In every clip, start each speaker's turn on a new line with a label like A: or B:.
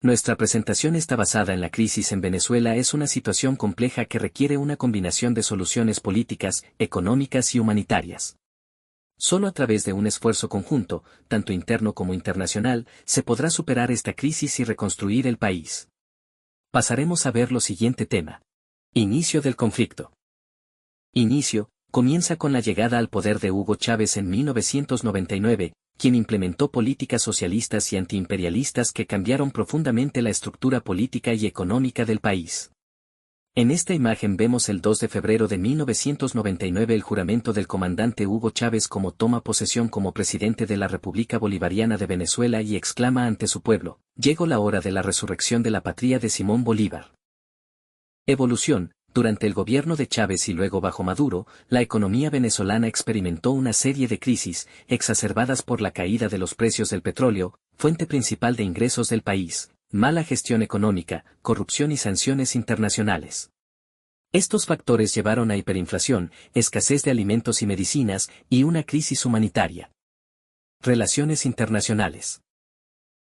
A: Nuestra presentación está basada en la crisis en Venezuela. Es una situación compleja que requiere una combinación de soluciones políticas, económicas y humanitarias. Solo a través de un esfuerzo conjunto, tanto interno como internacional, se podrá superar esta crisis y reconstruir el país. Pasaremos a ver lo siguiente tema. Inicio del conflicto. Inicio, comienza con la llegada al poder de Hugo Chávez en 1999, quien implementó políticas socialistas y antiimperialistas que cambiaron profundamente la estructura política y económica del país. En esta imagen vemos el 2 de febrero de 1999 el juramento del comandante Hugo Chávez como toma posesión como presidente de la República Bolivariana de Venezuela y exclama ante su pueblo: llegó la hora de la resurrección de la patria de Simón Bolívar. Evolución. Durante el gobierno de Chávez y luego bajo Maduro, la economía venezolana experimentó una serie de crisis, exacerbadas por la caída de los precios del petróleo, fuente principal de ingresos del país, mala gestión económica, corrupción y sanciones internacionales. Estos factores llevaron a hiperinflación, escasez de alimentos y medicinas, y una crisis humanitaria. Relaciones internacionales.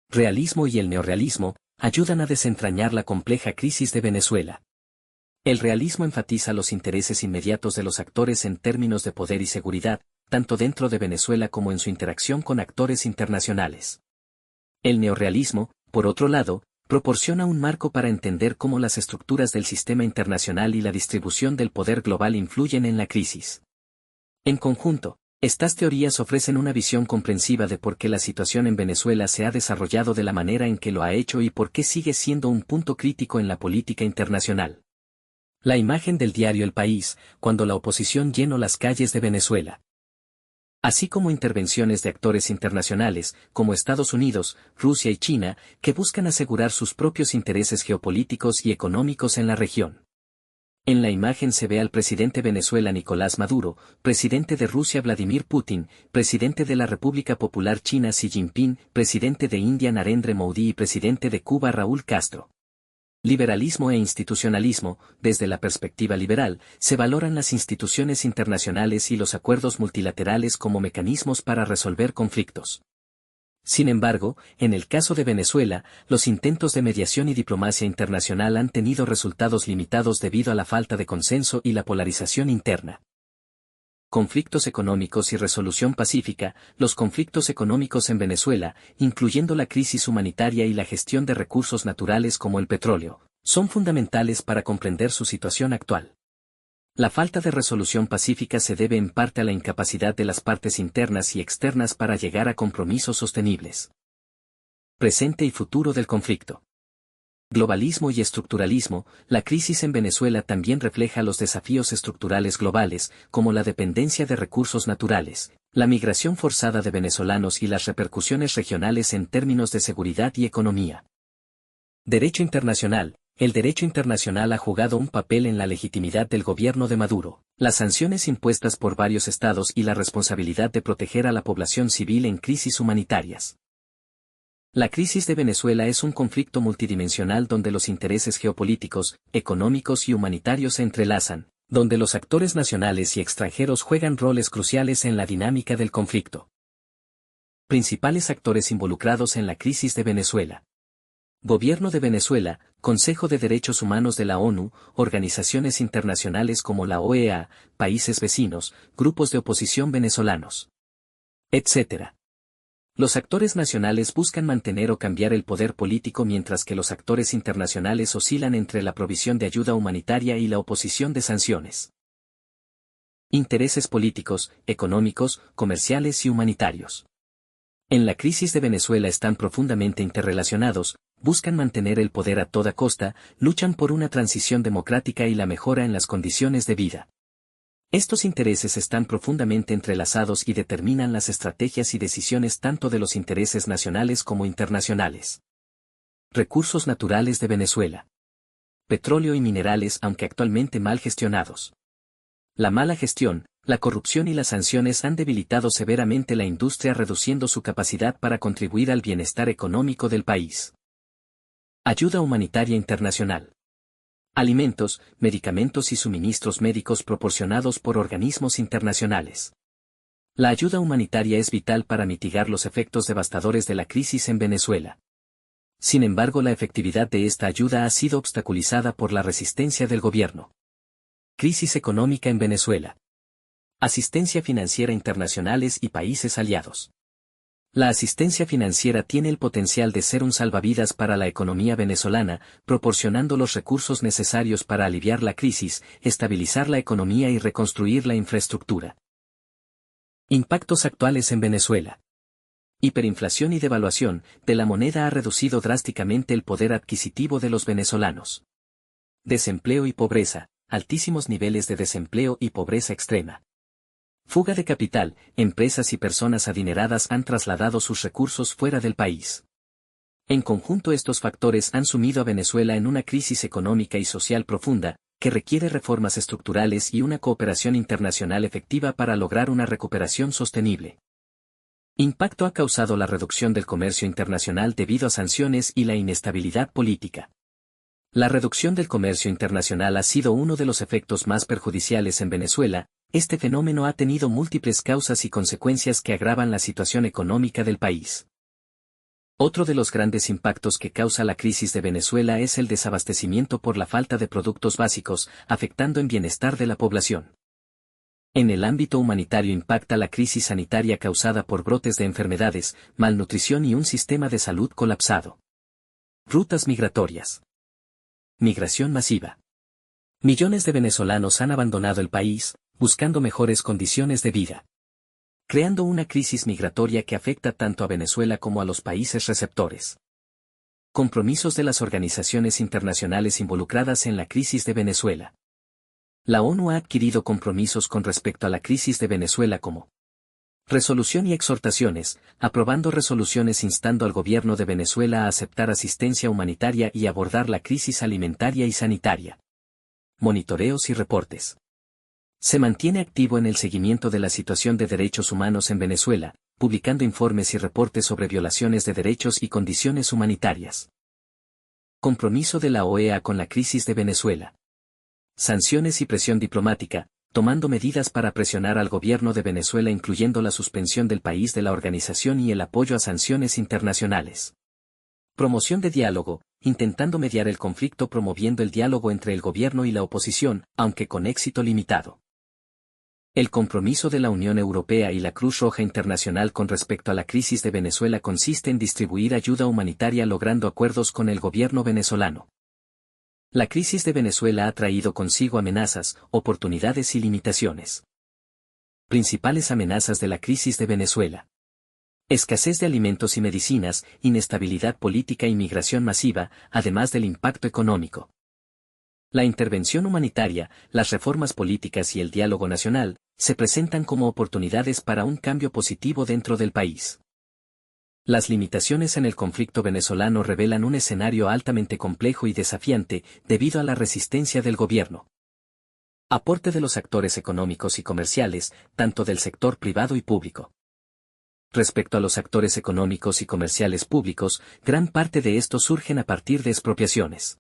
A: Realismo y el neorrealismo ayudan a desentrañar la compleja crisis de Venezuela. El realismo enfatiza los intereses inmediatos de los actores en términos de poder y seguridad, tanto dentro de Venezuela como en su interacción con actores internacionales. El neorrealismo, por otro lado, proporciona un marco para entender cómo las estructuras del sistema internacional y la distribución del poder global influyen en la crisis. En conjunto, estas teorías ofrecen una visión comprensiva de por qué la situación en Venezuela se ha desarrollado de la manera en que lo ha hecho y por qué sigue siendo un punto crítico en la política internacional. La imagen del diario El País, cuando la oposición llenó las calles de Venezuela. Así como intervenciones de actores internacionales, como Estados Unidos, Rusia y China, que buscan asegurar sus propios intereses geopolíticos y económicos en la región. En la imagen se ve al presidente de Venezuela Nicolás Maduro, presidente de Rusia Vladimir Putin, presidente de la República Popular China Xi Jinping, presidente de India Narendra Modi y presidente de Cuba Raúl Castro. Liberalismo e institucionalismo. Desde la perspectiva liberal, se valoran las instituciones internacionales y los acuerdos multilaterales como mecanismos para resolver conflictos. Sin embargo, en el caso de Venezuela, los intentos de mediación y diplomacia internacional han tenido resultados limitados debido a la falta de consenso y la polarización interna. Conflictos económicos y resolución pacífica. Los conflictos económicos en Venezuela, incluyendo la crisis humanitaria y la gestión de recursos naturales como el petróleo, son fundamentales para comprender su situación actual. La falta de resolución pacífica se debe en parte a la incapacidad de las partes internas y externas para llegar a compromisos sostenibles. Presente y futuro del conflicto. Globalismo y estructuralismo. La crisis en Venezuela también refleja los desafíos estructurales globales, como la dependencia de recursos naturales, la migración forzada de venezolanos y las repercusiones regionales en términos de seguridad y economía. Derecho internacional. El derecho internacional ha jugado un papel en la legitimidad del gobierno de Maduro, las sanciones impuestas por varios estados y la responsabilidad de proteger a la población civil en crisis humanitarias. La crisis de Venezuela es un conflicto multidimensional donde los intereses geopolíticos, económicos y humanitarios se entrelazan, donde los actores nacionales y extranjeros juegan roles cruciales en la dinámica del conflicto. Principales actores involucrados en la crisis de Venezuela. Gobierno de Venezuela, Consejo de Derechos Humanos de la ONU, organizaciones internacionales como la OEA, países vecinos, grupos de oposición venezolanos, etc. Los actores nacionales buscan mantener o cambiar el poder político mientras que los actores internacionales oscilan entre la provisión de ayuda humanitaria y la oposición de sanciones. Intereses políticos, económicos, comerciales y humanitarios. En la crisis de Venezuela están profundamente interrelacionados, buscan mantener el poder a toda costa, luchan por una transición democrática y la mejora en las condiciones de vida. Estos intereses están profundamente entrelazados y determinan las estrategias y decisiones tanto de los intereses nacionales como internacionales. Recursos naturales de Venezuela. Petróleo y minerales, aunque actualmente mal gestionados. La mala gestión, la corrupción y las sanciones han debilitado severamente la industria, reduciendo su capacidad para contribuir al bienestar económico del país. Ayuda humanitaria internacional. Alimentos, medicamentos y suministros médicos proporcionados por organismos internacionales. La ayuda humanitaria es vital para mitigar los efectos devastadores de la crisis en Venezuela. Sin embargo, la efectividad de esta ayuda ha sido obstaculizada por la resistencia del gobierno. Crisis económica en Venezuela. Asistencia financiera internacionales y países aliados. La asistencia financiera tiene el potencial de ser un salvavidas para la economía venezolana, proporcionando los recursos necesarios para aliviar la crisis, estabilizar la economía y reconstruir la infraestructura. Impactos actuales en Venezuela. Hiperinflación y devaluación de la moneda ha reducido drásticamente el poder adquisitivo de los venezolanos. Desempleo y pobreza, altísimos niveles de desempleo y pobreza extrema. Fuga de capital, empresas y personas adineradas han trasladado sus recursos fuera del país. En conjunto, estos factores han sumido a Venezuela en una crisis económica y social profunda, que requiere reformas estructurales y una cooperación internacional efectiva para lograr una recuperación sostenible. Impacto ha causado la reducción del comercio internacional debido a sanciones y la inestabilidad política. La reducción del comercio internacional ha sido uno de los efectos más perjudiciales en Venezuela. Este fenómeno ha tenido múltiples causas y consecuencias que agravan la situación económica del país. Otro de los grandes impactos que causa la crisis de Venezuela es el desabastecimiento por la falta de productos básicos, afectando el bienestar de la población. En el ámbito humanitario impacta la crisis sanitaria causada por brotes de enfermedades, malnutrición y un sistema de salud colapsado. Rutas migratorias. Migración masiva. Millones de venezolanos han abandonado el país, buscando mejores condiciones de vida, creando una crisis migratoria que afecta tanto a Venezuela como a los países receptores. Compromisos de las organizaciones internacionales involucradas en la crisis de Venezuela. La ONU ha adquirido compromisos con respecto a la crisis de Venezuela como resolución y exhortaciones, aprobando resoluciones instando al gobierno de Venezuela a aceptar asistencia humanitaria y abordar la crisis alimentaria y sanitaria. Monitoreos y reportes. Se mantiene activo en el seguimiento de la situación de derechos humanos en Venezuela, publicando informes y reportes sobre violaciones de derechos y condiciones humanitarias. Compromiso de la OEA con la crisis de Venezuela. Sanciones y presión diplomática, tomando medidas para presionar al gobierno de Venezuela incluyendo la suspensión del país de la organización y el apoyo a sanciones internacionales. Promoción de diálogo, intentando mediar el conflicto promoviendo el diálogo entre el gobierno y la oposición, aunque con éxito limitado. El compromiso de la Unión Europea y la Cruz Roja Internacional con respecto a la crisis de Venezuela consiste en distribuir ayuda humanitaria logrando acuerdos con el gobierno venezolano. La crisis de Venezuela ha traído consigo amenazas, oportunidades y limitaciones. Principales amenazas de la crisis de Venezuela. Escasez de alimentos y medicinas, inestabilidad política y migración masiva, además del impacto económico. La intervención humanitaria, las reformas políticas y el diálogo nacional, se presentan como oportunidades para un cambio positivo dentro del país. Las limitaciones en el conflicto venezolano revelan un escenario altamente complejo y desafiante, debido a la resistencia del gobierno. Aporte de los actores económicos y comerciales, tanto del sector privado y público. Respecto a los actores económicos y comerciales públicos, gran parte de estos surgen a partir de expropiaciones.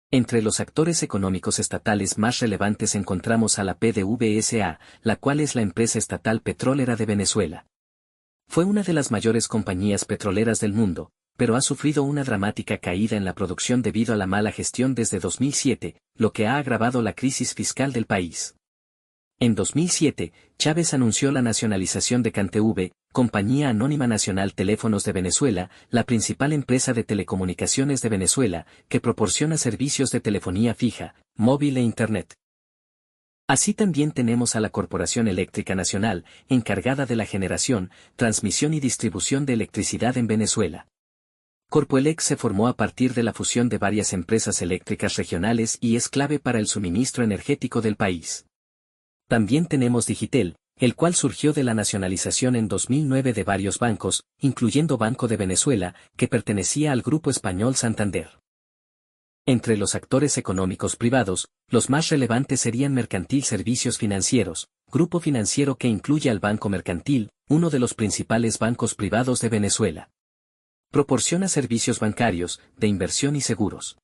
A: Entre los actores económicos estatales más relevantes encontramos a la PDVSA, la cual es la empresa estatal petrolera de Venezuela. Fue una de las mayores compañías petroleras del mundo, pero ha sufrido una dramática caída en la producción debido a la mala gestión desde 2007, lo que ha agravado la crisis fiscal del país. En 2007, Chávez anunció la nacionalización de CanTV, Compañía Anónima Nacional Teléfonos de Venezuela, la principal empresa de telecomunicaciones de Venezuela, que proporciona servicios de telefonía fija, móvil e Internet. Así también tenemos a la Corporación Eléctrica Nacional, encargada de la generación, transmisión y distribución de electricidad en Venezuela. Corpoelec se formó a partir de la fusión de varias empresas eléctricas regionales y es clave para el suministro energético del país. También tenemos Digitel, el cual surgió de la nacionalización en 2009 de varios bancos, incluyendo Banco de Venezuela, que pertenecía al grupo español Santander. Entre los actores económicos privados, los más relevantes serían Mercantil Servicios Financieros, grupo financiero que incluye al Banco Mercantil, uno de los principales bancos privados de Venezuela. Proporciona servicios bancarios, de inversión y seguros.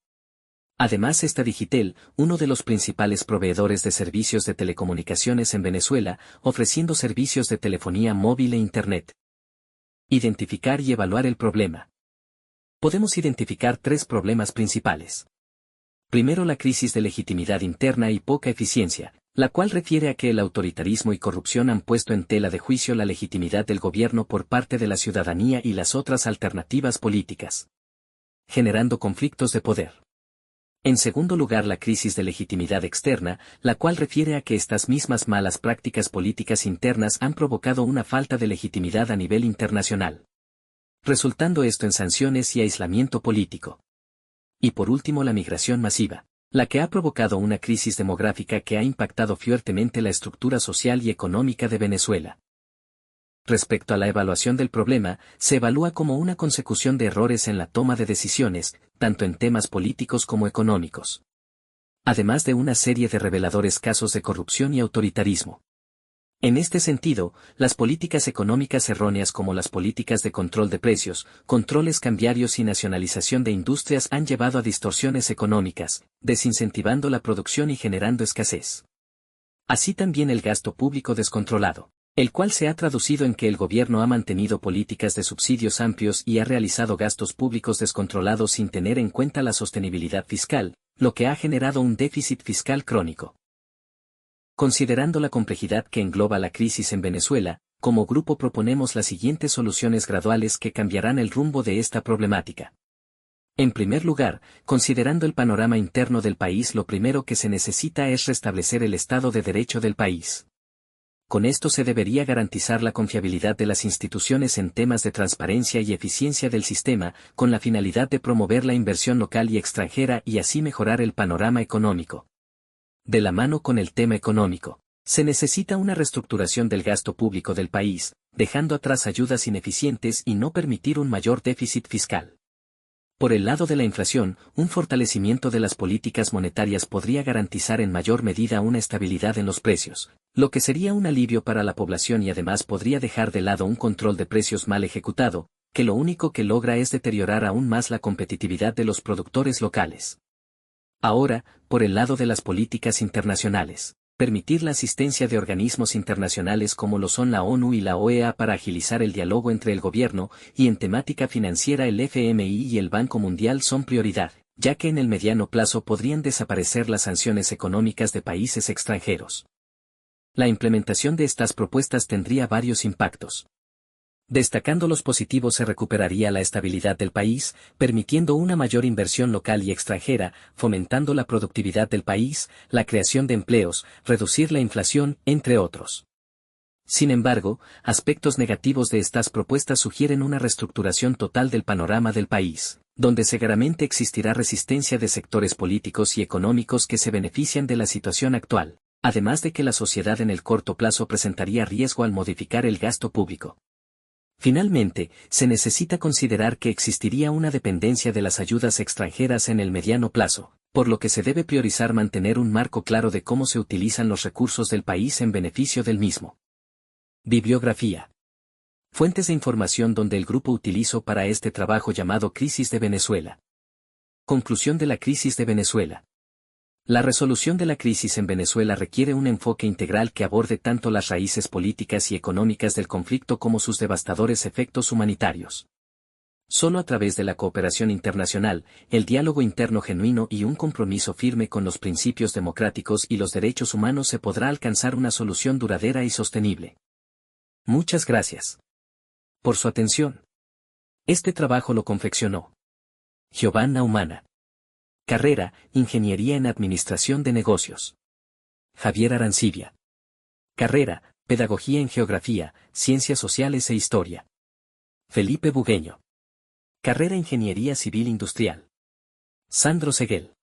A: Además está Digitel, uno de los principales proveedores de servicios de telecomunicaciones en Venezuela, ofreciendo servicios de telefonía móvil e Internet. Identificar y evaluar el problema. Podemos identificar tres problemas principales. Primero, la crisis de legitimidad interna y poca eficiencia, la cual refiere a que el autoritarismo y corrupción han puesto en tela de juicio la legitimidad del gobierno por parte de la ciudadanía y las otras alternativas políticas, generando conflictos de poder. En segundo lugar, la crisis de legitimidad externa, la cual refiere a que estas mismas malas prácticas políticas internas han provocado una falta de legitimidad a nivel internacional, resultando esto en sanciones y aislamiento político. Y por último, la migración masiva, la que ha provocado una crisis demográfica que ha impactado fuertemente la estructura social y económica de Venezuela. Respecto a la evaluación del problema, se evalúa como una consecución de errores en la toma de decisiones, tanto en temas políticos como económicos, además de una serie de reveladores casos de corrupción y autoritarismo. En este sentido, las políticas económicas erróneas como las políticas de control de precios, controles cambiarios y nacionalización de industrias han llevado a distorsiones económicas, desincentivando la producción y generando escasez. Así también el gasto público descontrolado, el cual se ha traducido en que el gobierno ha mantenido políticas de subsidios amplios y ha realizado gastos públicos descontrolados sin tener en cuenta la sostenibilidad fiscal, lo que ha generado un déficit fiscal crónico. Considerando la complejidad que engloba la crisis en Venezuela, como grupo proponemos las siguientes soluciones graduales que cambiarán el rumbo de esta problemática. En primer lugar, considerando el panorama interno del país, lo primero que se necesita es restablecer el Estado de Derecho del país. Con esto se debería garantizar la confiabilidad de las instituciones en temas de transparencia y eficiencia del sistema, con la finalidad de promover la inversión local y extranjera y así mejorar el panorama económico. De la mano con el tema económico, se necesita una reestructuración del gasto público del país, dejando atrás ayudas ineficientes y no permitir un mayor déficit fiscal. Por el lado de la inflación, un fortalecimiento de las políticas monetarias podría garantizar en mayor medida una estabilidad en los precios, lo que sería un alivio para la población y además podría dejar de lado un control de precios mal ejecutado, que lo único que logra es deteriorar aún más la competitividad de los productores locales. Ahora, por el lado de las políticas internacionales, permitir la asistencia de organismos internacionales como lo son la ONU y la OEA para agilizar el diálogo entre el gobierno, y en temática financiera el FMI y el Banco Mundial son prioridad, ya que en el mediano plazo podrían desaparecer las sanciones económicas de países extranjeros. La implementación de estas propuestas tendría varios impactos. Destacando los positivos, se recuperaría la estabilidad del país, permitiendo una mayor inversión local y extranjera, fomentando la productividad del país, la creación de empleos, reducir la inflación, entre otros. Sin embargo, aspectos negativos de estas propuestas sugieren una reestructuración total del panorama del país, donde seguramente existirá resistencia de sectores políticos y económicos que se benefician de la situación actual, además de que la sociedad en el corto plazo presentaría riesgo al modificar el gasto público. Finalmente, se necesita considerar que existiría una dependencia de las ayudas extranjeras en el mediano plazo, por lo que se debe priorizar mantener un marco claro de cómo se utilizan los recursos del país en beneficio del mismo. Bibliografía. Fuentes de información donde el grupo utilizó para este trabajo llamado Crisis de Venezuela. Conclusión de la crisis de Venezuela. La resolución de la crisis en Venezuela requiere un enfoque integral que aborde tanto las raíces políticas y económicas del conflicto como sus devastadores efectos humanitarios. Solo a través de la cooperación internacional, el diálogo interno genuino y un compromiso firme con los principios democráticos y los derechos humanos se podrá alcanzar una solución duradera y sostenible. Muchas gracias por su atención. Este trabajo lo confeccionó Giovanna Humana. Carrera, Ingeniería en Administración de Negocios. Javier Arancibia. Carrera, Pedagogía en Geografía, Ciencias Sociales e Historia. Felipe Bugueño. Carrera Ingeniería Civil Industrial. Sandro Seguel.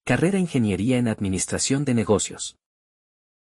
A: Carrera Ingeniería en Administración de Negocios.